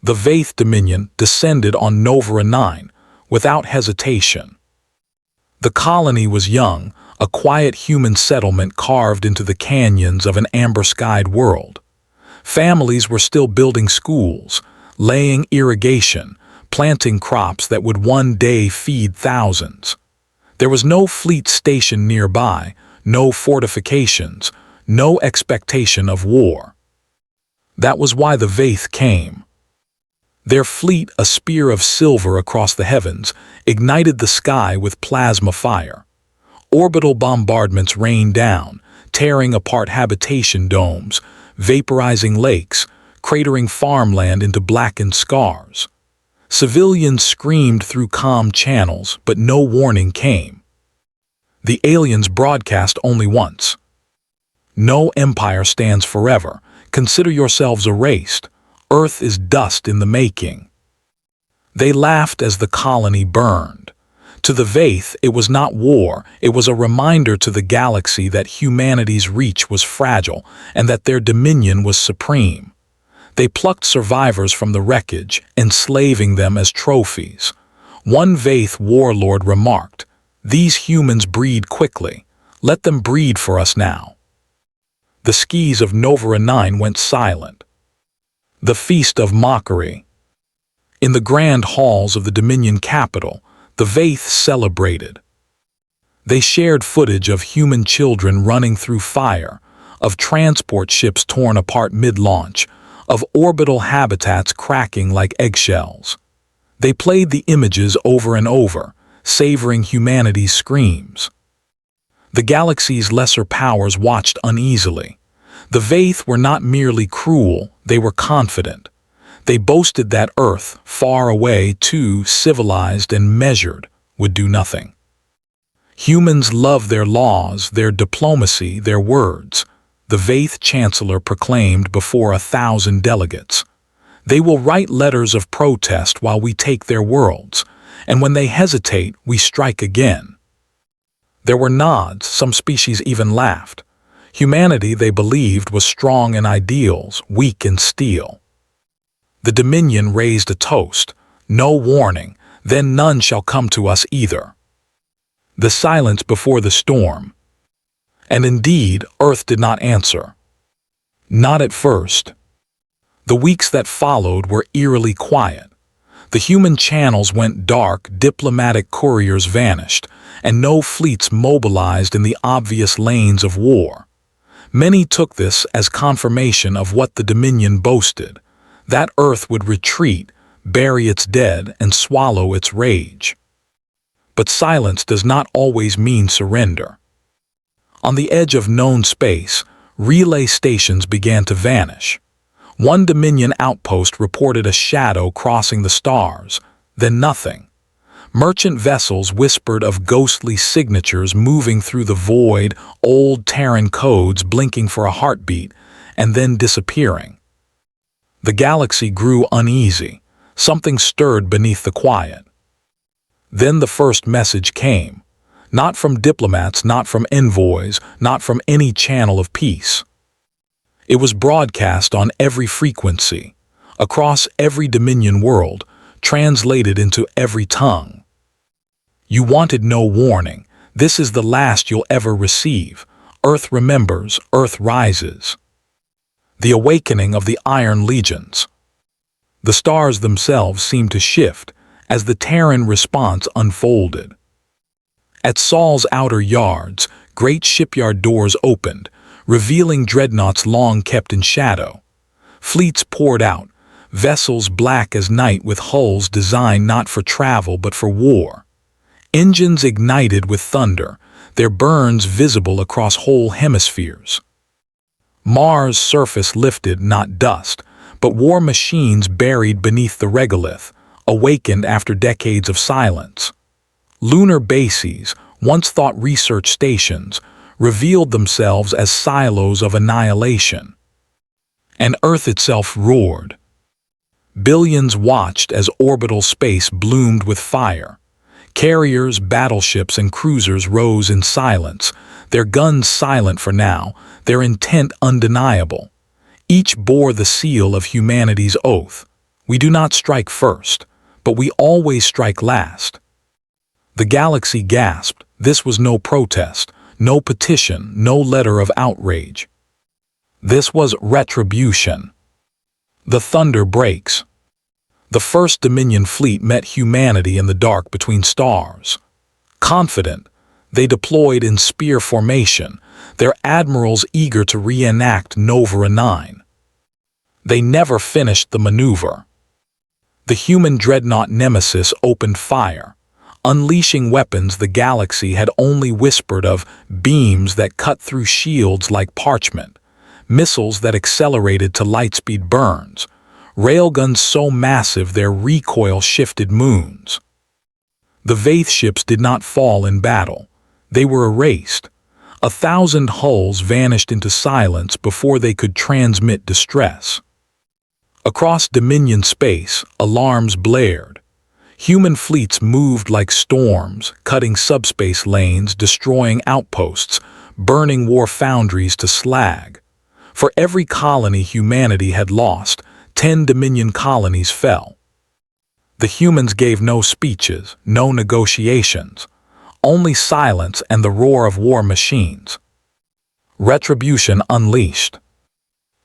The Vaith Dominion descended on Novara 9 without hesitation. The colony was young, a quiet human settlement carved into the canyons of an amber-skied world. Families were still building schools, laying irrigation, planting crops that would one day feed thousands. There was no fleet station nearby, no fortifications, no expectation of war. That was why the Vaith came. Their fleet, a spear of silver across the heavens, ignited the sky with plasma fire. Orbital bombardments rained down, tearing apart habitation domes, vaporizing lakes, cratering farmland into blackened scars. Civilians screamed through calm channels, but no warning came. The aliens broadcast only once. No empire stands forever. Consider yourselves erased. Earth is dust in the making. They laughed as the colony burned. To the Vaith, it was not war, it was a reminder to the galaxy that humanity's reach was fragile and that their dominion was supreme. They plucked survivors from the wreckage, enslaving them as trophies. One Vaith warlord remarked, "These humans breed quickly. Let them breed for us now." The skis of Novara 9 went silent. The Feast of Mockery. In the grand halls of the Dominion capital, the Vaith celebrated. They shared footage of human children running through fire, of transport ships torn apart mid-launch, of orbital habitats cracking like eggshells. They played the images over and over, savoring humanity's screams. The galaxy's lesser powers watched uneasily. The Vaith were not merely cruel, they were confident. They boasted that Earth, far away, too civilized and measured, would do nothing. Humans love their laws, their diplomacy, their words, the Vaith chancellor proclaimed before 1,000 delegates. They will write letters of protest while we take their worlds, and when they hesitate, we strike again. There were nods, some species even laughed. Humanity, they believed, was strong in ideals, weak in steel. The Dominion raised a toast, no warning, then none shall come to us either. The silence before the storm. And indeed, Earth did not answer. Not at first. The weeks that followed were eerily quiet. The human channels went dark, diplomatic couriers vanished, and no fleets mobilized in the obvious lanes of war. Many took this as confirmation of what the Dominion boasted, that Earth would retreat, bury its dead, and swallow its rage. But silence does not always mean surrender. On the edge of known space, relay stations began to vanish. One Dominion outpost reported a shadow crossing the stars, then nothing. Merchant vessels whispered of ghostly signatures moving through the void, old Terran codes blinking for a heartbeat, and then disappearing. The galaxy grew uneasy. Something stirred beneath the quiet. Then the first message came. Not from diplomats, not from envoys, not from any channel of peace. It was broadcast on every frequency, across every Dominion world, translated into every tongue. You wanted no warning. This is the last you'll ever receive. Earth remembers, Earth rises. The awakening of the Iron Legions. The stars themselves seemed to shift as the Terran response unfolded. At Saul's outer yards, great shipyard doors opened, revealing dreadnoughts long kept in shadow. Fleets poured out, vessels black as night with hulls designed not for travel but for war. Engines ignited with thunder, their burns visible across whole hemispheres. Mars' surface lifted, not dust, but war machines buried beneath the regolith, awakened after decades of silence. Lunar bases, once thought research stations, revealed themselves as silos of annihilation. And Earth itself roared. Billions watched as orbital space bloomed with fire. Carriers, battleships, and cruisers rose in silence, their guns silent for now, their intent undeniable. Each bore the seal of humanity's oath. We do not strike first, but we always strike last. The galaxy gasped. This was no protest, no petition, no letter of outrage. This was retribution. The thunder breaks. The first Dominion fleet met humanity in the dark between stars. Confident, they deployed in spear formation, their admirals eager to reenact Nova 9. They never finished the maneuver. The human dreadnought Nemesis opened fire, unleashing weapons the galaxy had only whispered of, beams that cut through shields like parchment, missiles that accelerated to lightspeed burns, railguns so massive their recoil shifted moons. The Vath ships did not fall in battle. They were erased. 1,000 hulls vanished into silence before they could transmit distress. Across Dominion space, alarms blared. Human fleets moved like storms, cutting subspace lanes, destroying outposts, burning war foundries to slag. For every colony humanity had lost, 10 Dominion colonies fell. The humans gave no speeches, no negotiations, only silence and the roar of war machines. Retribution unleashed.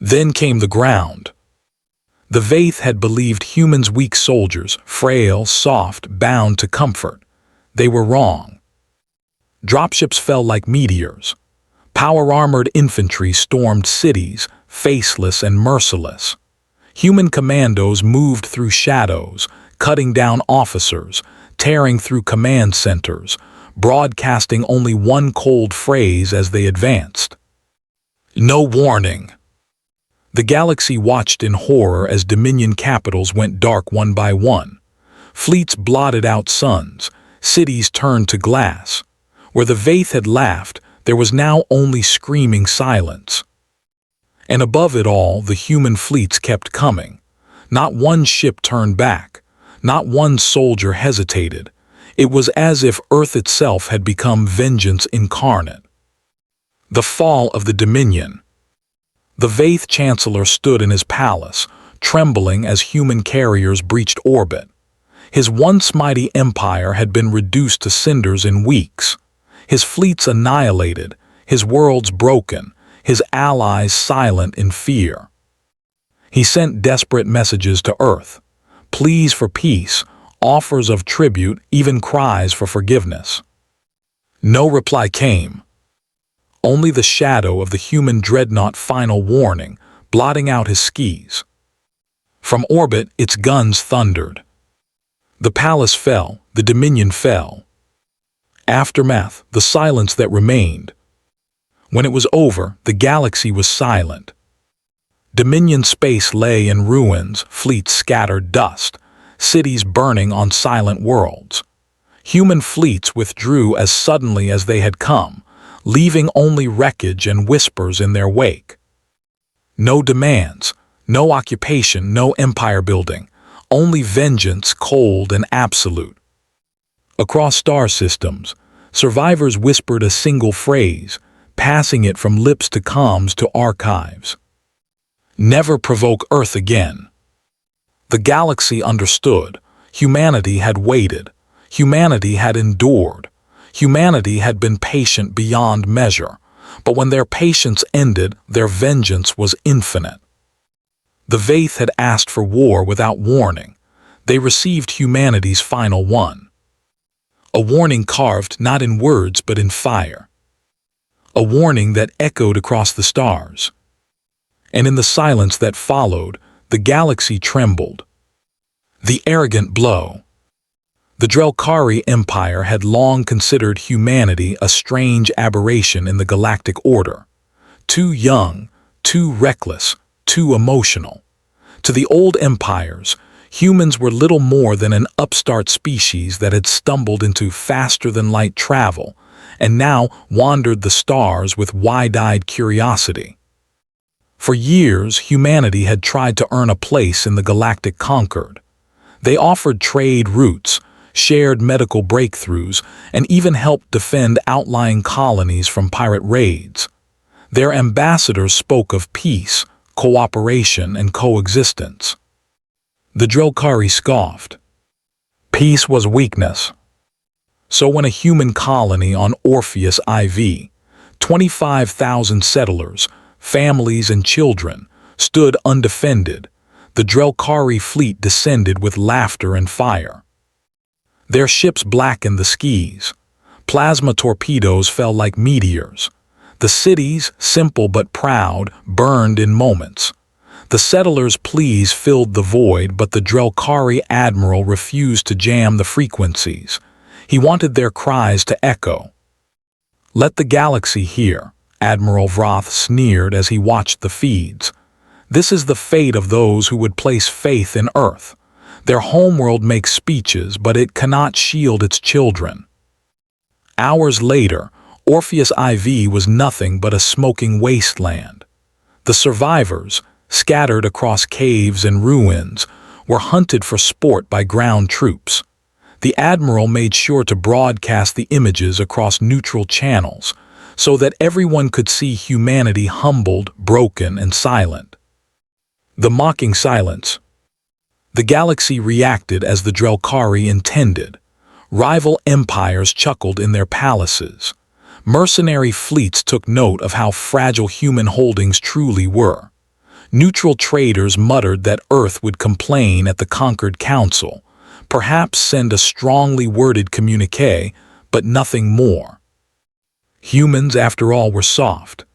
Then came the ground. The Vath had believed humans weak soldiers, frail, soft, bound to comfort. They were wrong. Dropships fell like meteors. Power-armored infantry stormed cities, faceless and merciless. Human commandos moved through shadows, cutting down officers, tearing through command centers, broadcasting only one cold phrase as they advanced. No warning. The galaxy watched in horror as Dominion capitals went dark one by one. Fleets blotted out suns, cities turned to glass. Where the Vath had laughed, there was now only screaming silence. And above it all, the human fleets kept coming. Not one ship turned back. Not one soldier hesitated. It was as if Earth itself had become vengeance incarnate. The fall of the Dominion. The Vath Chancellor stood in his palace, trembling as human carriers breached orbit. His once mighty empire had been reduced to cinders in weeks. His fleets annihilated, his worlds broken, his allies silent in fear. He sent desperate messages to Earth, pleas for peace, offers of tribute, even cries for forgiveness. No reply came. Only the shadow of the human dreadnought final warning, blotting out his skis. From orbit, its guns thundered. The palace fell, the Dominion fell. Aftermath, the silence that remained. When it was over, the galaxy was silent. Dominion space lay in ruins, fleets scattered dust, cities burning on silent worlds. Human fleets withdrew as suddenly as they had come, leaving only wreckage and whispers in their wake. No demands, no occupation, no empire building, only vengeance, cold and absolute. Across star systems, survivors whispered a single phrase, passing it from lips to comms to archives. Never provoke Earth again. The galaxy understood. Humanity had waited. Humanity had endured. Humanity had been patient beyond measure, but when their patience ended, their vengeance was infinite. The Vath had asked for war without warning. They received humanity's final one. A warning carved not in words but in fire. A warning that echoed across the stars. And in the silence that followed, the galaxy trembled. The arrogant blow. The Drelkari Empire had long considered humanity a strange aberration in the galactic order. Too young, too reckless, too emotional. To the old empires, humans were little more than an upstart species that had stumbled into faster-than-light travel and now wandered the stars with wide-eyed curiosity. For years, humanity had tried to earn a place in the galactic concord. They offered trade routes, shared medical breakthroughs, and even helped defend outlying colonies from pirate raids. Their ambassadors spoke of peace, cooperation, and coexistence. The Drellkari scoffed. Peace was weakness. So when a human colony on Orpheus IV, 25,000 settlers, families and children, stood undefended, the Drellkari fleet descended with laughter and fire. Their ships blackened the skies. Plasma torpedoes fell like meteors. The cities, simple but proud, burned in moments. The settlers' pleas filled the void, but the Drellkari admiral refused to jam the frequencies. He wanted their cries to echo. Let the galaxy hear, Admiral Vroth sneered as he watched the feeds. This is the fate of those who would place faith in Earth. Their homeworld makes speeches, but it cannot shield its children. Hours later, Orpheus IV was nothing but a smoking wasteland. The survivors, scattered across caves and ruins, were hunted for sport by ground troops. The admiral made sure to broadcast the images across neutral channels so that everyone could see humanity humbled, broken, and silent. The mocking silence. The galaxy reacted as the Drellkari intended. Rival empires chuckled in their palaces. Mercenary fleets took note of how fragile human holdings truly were. Neutral traders muttered that Earth would complain at the conquered council, perhaps send a strongly worded communique, but nothing more. Humans, after all, were soft.